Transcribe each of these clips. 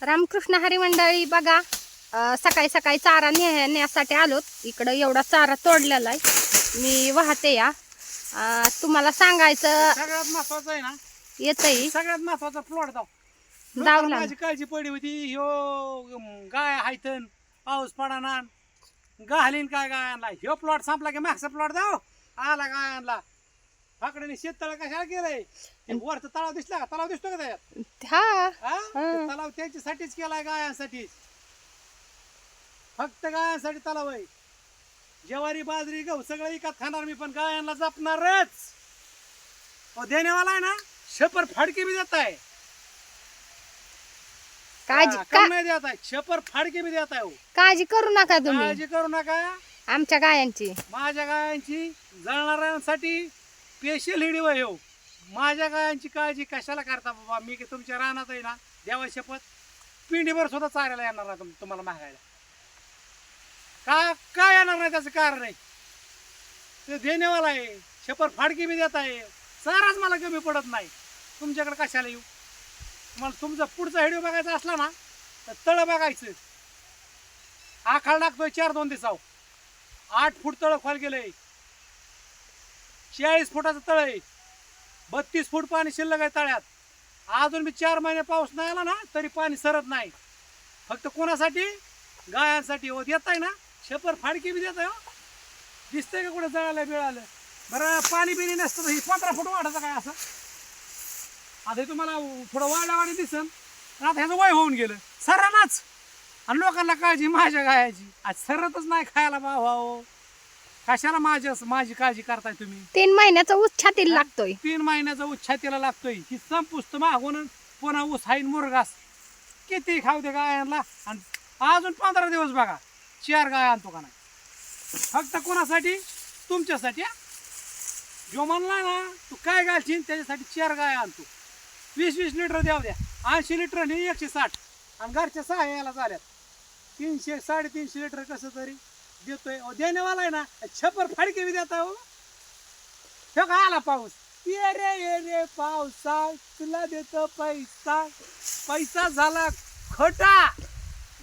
रामकृष्ण हरी मंडळी बघा, सकाळी सकाळी चारा नेण्यासाठी आलो. इकडं एवढा चारा तोडलेला आहे, मी वाहते या. तुम्हाला सांगायचं सगळ्यात महत्वाचं आहे ना, येतंय सगळ्यात महत्वाचा प्लॉट दावला. माझी काळजी पडली होती. ह्यो गाय हायतन पाऊस पडाना घालीन काय गायांना. ह्यो प्लॉट संपला की मागचा प्लॉट जाऊ आला गायांना. फाकड्याने शेततळ कशाला केलंय? वरचा तलाव दिसला का? तलाव दिसतो का त्याच्यात? हा ते तलाव त्याच्यासाठीच केलाय, गायांसाठी. फक्त गायांसाठी तलाव आहे. ज्वारी बाजरी गहू सगळं विकत खाणार मी, पण गायांना जपणारच. देण्यावाला आहे ना, शपर फाडके बी देत आहे. नाही देत आहे, शपर फाडके बी देत आहे. काळजी करू नका तुम्ही, काळजी करू नका. आमच्या गायांची माझ्या गायांची जळणाऱ्यांसाठी स्पेशल हिडीव आहे. माझ्या गायांची काळजी कशाला करता बाबा? मी तुमच्या रानात आहे ना, देवा शपथ पिंडीभर सुद्धा चारायला येणार नाही तुम्हाला मागायला. काय येणार नाही त्याचं कारण आहे. ते देणेवाला आहे, शपर फाडकी बी देत आहे. चाराच मला कमी पडत नाही. तुमच्याकडे कशाला येऊ? मला तुमचा पुढचा व्हिडिओ बघायचा असला ना, तर तळ बघायचं. आखाड लागतोय 4-2 दिवसाव. 8 फूट तळ खोल गेलंय. 40 फुटाचं तळ आहे. 32 फूट पाणी शिल्लक आहे तळ्यात. अजून बी 4 महिने पाऊस नाही आला ना, तरी पाणी सरत नाही. फक्त कोणासाठी? गायांसाठी. देत आहे ना, शपर फाडकी बी देत आहे. दिसतंय का कुठं जळालं बिळालं? बरं पाणी बिणी नसतं तर ही 15 फूट वाढायचं काय असं? आता हे तुम्हाला थोडं वाढल्यावाणी दिसन. आता ह्याचं वय होऊन गेलं सरनाच. आणि लोकांना काळजी माझ्या गायाची. आज सरतच नाही खायला भाऊ. कशाला माझी काळजी करताय तुम्ही? 3 महिन्याचा ऊस छातीला लागतोय. 3 महिन्याचा ऊस छातीला लागतोय. ही संपुस्त मागून पुन्हा ऊस हाईन मुरगास किती खाऊ दे गायांना. आणि अजून 15 दिवस बघा 4 गाय आणतो का नाही. फक्त कोणासाठी? तुमच्यासाठी. जो म्हणला ना तू काय घालशील त्याच्यासाठी 4 गाय आणतो. 20-20 लिटर द्याव द्या. 80 लिटर आणि 160. आणि घरच्या 6 यायला झाल्यात. 300-350 लिटर कसं तरी देतोय. देणेवाला आहे ना, छपर फाडके बी देता. हे का आला पाऊस? ये रे पावसा तुला देतो पैसा. पैसा झाला खोटा.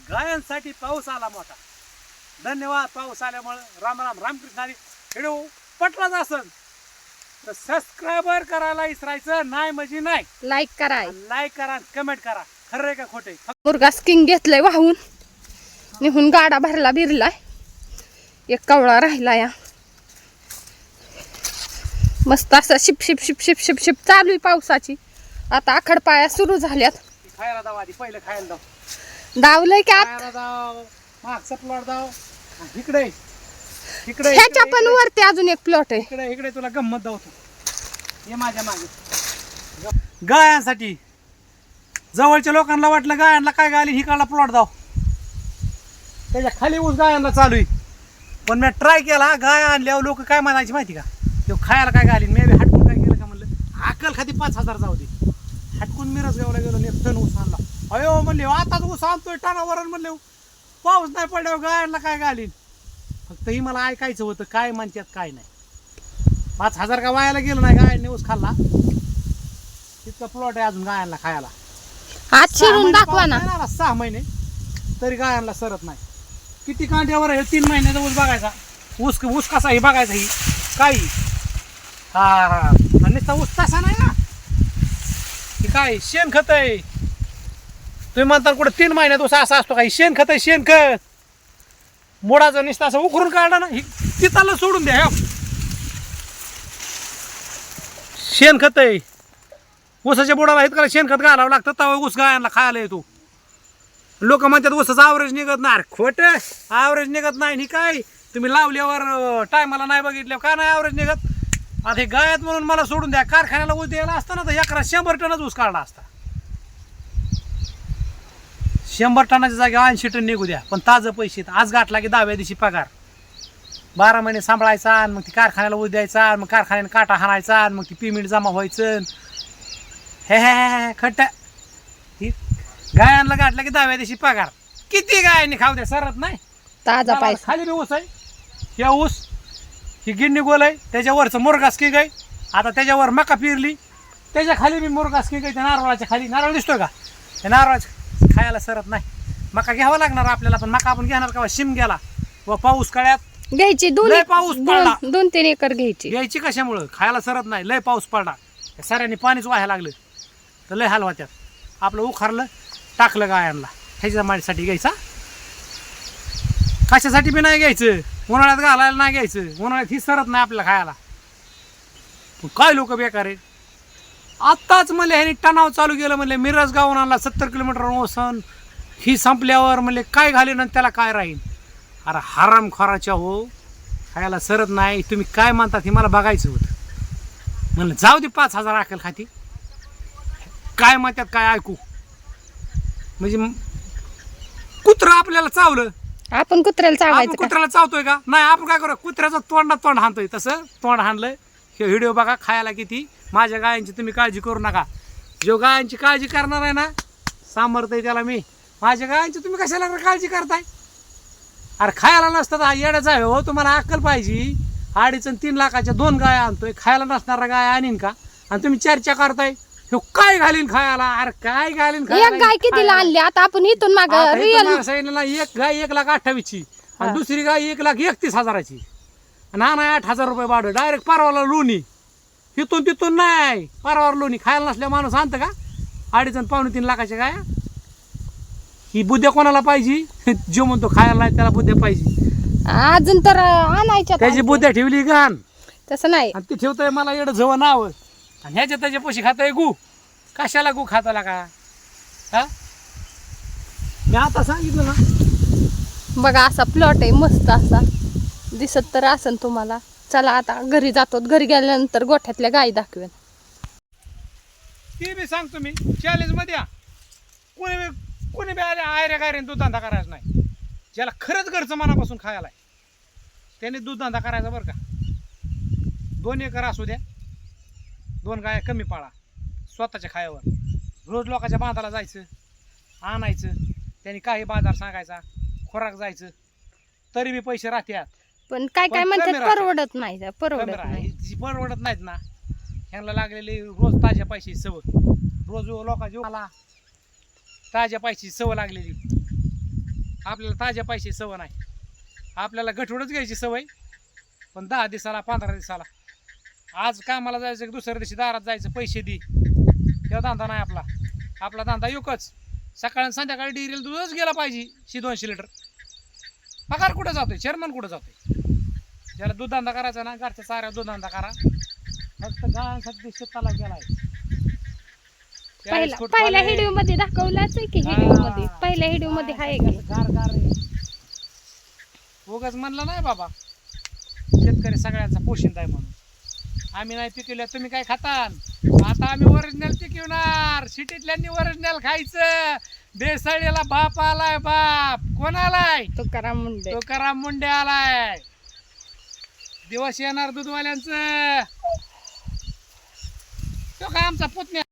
गायांसाठी पाऊस आला मोठा. धन्यवाद. पाऊस आल्यामुळे राम राम. रामकृष्ण हरी. व्हिडिओ पटलाच असेल तर सबस्क्राईबर करायला विसरायचं नाही. म्हणजे नाही. लाईक करा, कमेंट करा. खरं आहे का खोटे? मुरगास किंग घेतलंय वाहून. निघून गाडा भरला बिरलाय. एक कवळा राहिला या. मस्त असं ship ship ship ship ship ship चालू आहे पावसाची. आता आखड पाया सुरू झाल्यात. खायला दाव आधी. पहिलं खायला दाव. दावलंय की आत. खायला दाव. मागचा प्लॉट दाव. इकडे इकडे ह्याच्या पण वरती अजून एक प्लॉट आहे. इकडे इकडे तुला गंमत दावतो. ये माझ्या मागे. गायांसाठी जवळच्या लोकांना वाटलं गायांना काय गाली ही काढला प्लॉट दाव. त्याच्या खाली ऊस गायांना चालू आहे. पण मी ट्राय केला. गाय आणल्यावर लोक काय म्हणायची माहिती का? तो खायला काय घालीन. मी हटकून काय केलं का म्हणलं, अक्कल खाती 5000 जाऊ दे. हटकून मिरजगावला गेलो. एक टन ऊस आणला. अयो म्हणले आताच ऊस आणतोय टनावर. म्हणले पाऊस नाही पडल्यावर गायांना काय घालीन. फक्त ही मला ऐकायचं होतं काय म्हणतात काय नाही. 5000 का वायाला गेलं नाही. गायांनी ऊस खाल्ला. तितका प्लॉट आहे अजून गायांना खायला. आज शिरून दाखवा ना. 6 महिने तरी गायांना सरत नाही. किती कांड्यावर आहे? 3 महिन्याचा ऊस बघायचा. ऊस कसा हे बघायचा. ही काही हा नुसता ऊस तसा नाही ना. ही काय शेणखत आहे. तुम्ही म्हणता कुठे 3 महिन्यात ऊस असा असतो काही? शेणखत आहे. शेणखत मोडाचं नुसतं असं उकरून काढलं ना. ही तिथाला सोडून द्या. शेणखत आहे. ऊसाच्या बुडाला इतकं शेणखत घालावं लागतं तेव्हा ऊस गायांना खायला येतो. लोक म्हणतात ऊसाचं आवरेज निघत नाही. खोटं. आवरेज निघत नाही. ही काय तुम्ही लावल्यावर टायमाला नाही बघितल्यावर काय नाही आवरेज निघत. आता हे गायात म्हणून मला सोडून द्या. कारखान्याला ऊस द्यायला असतं ना तर एकरात 100 टनच ऊस काढला असता. 100 टनाच्या जागी 80 टन निघू द्या. पण ताजं पैसे. आज गाठला की 10व्या दिवशी पगार. 12 महिने सांभाळायचा. आणि मग ती कारखान्याला ऊस द्यायचा. मग कारखान्याने काटा हाणायचा. आणि मग ती पेमेंट जमा व्हायचं. हे खट. गायांना गाठला की 10व्या दिवशी पगार. किती गायांनी खाऊ द्या सरत नाही. ताजा पैसा. खाली बी ऊस आहे. हे ऊस ही गिन्नी गोल आहे. त्याच्यावरचं मुरगास की गाय. आता त्याच्यावर मका पिरली. त्याच्या खाली बी मुरगास की गाय. त्या नारळाच्या खाली. नारळ दिसतोय का? त्या नारळाच्या खायला सरत नाही. मका घ्यावा लागणार आपल्याला, पण मका आपण घेणार का शिम गेला व पाऊस काळ्यात घ्यायची लय पाऊस पडला. 2-3 एकर घ्यायची. घ्यायची कशामुळं? खायला सरत नाही. लय पाऊस पडला, साऱ्याने पाणीच व्हायला लागलं तर लय हाल होत्यात. आपलं उखारलं टाकलं गायांना, ह्याच्या माणसाठी घ्यायचा. कशासाठी बी नाही घ्यायचं, उन्हाळ्यात घालायला नाही घ्यायचं. उन्हाळ्यात ही सरत नाही आपल्याला खायला. पण काय लोक बेकार आहे. आत्ताच म्हणले ह्याने टणाव चालू केलं, म्हणले मिरज गावून आणला 70 किलोमीटर ओसन, ही संपल्यावर म्हणले काय घालीन आणि त्याला काय राहील. अरे हराम खोराच्या हो, खायला सरत नाही. तुम्ही काय म्हणतात हे मला बघायचं होतं. म्हणलं जाऊ दे 5,000 अकल खाती, काय म्हणतात काय ऐकू. म्हणजे कुत्रं आपल्याला चावलं, आपण कुत्र्याला आपण चावायचं का? कुत्र्याला चावतोय का नाही. आपण काय करू, कुत्र्याचं तोंड हाणतोय तसं तोंड हाणलंय. हे व्हिडिओ बघा खायला किती. माझ्या गायांची तुम्ही काळजी करू नका. जो गायांची काळजी करणार आहे ना, सामर्थ्य त्याला मी. माझ्या गायांची तुम्ही कशाला काळजी करताय. अरे खायला नसतात येड्याच आहे हो. तुम्हाला अक्कल पाहिजे. 2.5 आणि 3 लाखाच्या 2 गाया आणतोय, खायला नसणारा गाय आणीन का? आणि तुम्ही चर्चा करताय हे काय घालीन खायला. अरे काय घालीन एक गाय कितीला आणली आता आपण इथून माग रिअल? एक गाय 1,28,000ची आणि दुसरी गाय 1,31,000ची आणि आणा 8,000 रुपये भाडं. डायरेक्ट परवाला लोणी. इथून तिथून नाही, परवार लोणी. खायला नसल्या माणूस आणतं का 2.5 आणि 2.25 लाखाच्या गाया. ही बुद्ध्या कोणाला पाहिजे? जो म्हणतो खायला नाही त्याला बुद्ध्या पाहिजे. अजून तर आणायच्या. त्याची बुद्ध्या ठेवली गाण तसं नाही. आणि ती ठेवतंय मला एवढं जवळ नाव आणि ह्याच्या त्याच्या पैसे खाताय गु. कशाला गु खाताला का? हा मी आता सांगितलं ना. बघा असा प्लॉट आहे मस्त असा दिसत तर असन तुम्हाला. चला आता घरी जातो. घरी गेल्यानंतर गोठ्यातल्या गायी दाखवेन. ती बी सांगतो मी चॅलेंज मध्ये या. कोणी बी आल्या आयऱ्या गायऱ्याने दूध धंदा करायचा नाही. ज्याला खरंच घरचं मनापासून खायला आहे त्याने दूध धंदा करायचा बरं का. 2 एकर असू द्या, 2 गाया कमी पाळा स्वतःच्या खायावर. रोज लोकांच्या बांधाला जायचं, आणायचं, त्यांनी काही बाजार सांगायचा, खोराक जायचं, तरी बी पैसे राहत्यात. पण काय पण म्हणतात कमी राहते. परवडत नाही. परवडत कमी नाही. जी परवडत नाहीत ना, ह्यांना लागलेली रोज ताज्या पैशाची सवय. रोज लोकांची मला ताज्या पैशाची सवय लागलेली. आपल्याला ताज्या पैशाची सवय नाही. आपल्याला गठवडच घ्यायची सवय, पण 10 दिवसाला 15 दिवसाला. आज कामाला जायचं, दुसऱ्या दिवशी दारात जायचं, पैसे दे. तेव्हा धंदा नाही आपला. आपला धंदा एकच, सकाळ आणि संध्याकाळी डेअरीला दूधच गेला पाहिजे 100-200 लिटर. पगार कुठं जातोय? चेअरमन कुठं जातोय? ज्याला दूध धंदा करायचा ना, घरच्या चाऱ्या दूध धंदा करा. फक्त गायांसाठी शेताला गेलाय. पहिल्या व्हिडिओ मध्ये दाखवलाच आहे की. व्हिडिओ मध्ये पहिल्या व्हिडिओ मध्ये आहे की. उगाच म्हणलं नाही बाबा शेतकरी सगळ्यांचा पोशिंदा आहे म्हणून. आम्ही नाही पिकवल्या तुम्ही काय खातान. आता आम्ही ओरिजिनल पिकवणार. सिटीतल्यांनी ओरिजिनल खायचं. बेसळीला बाप आलाय. बाप कोण आलाय? तुकाराम मुंडे. तुकाराम मुंडे आलाय. दिवस येणार दूधवाल्यांचं. तो काय आमचा पुतण्या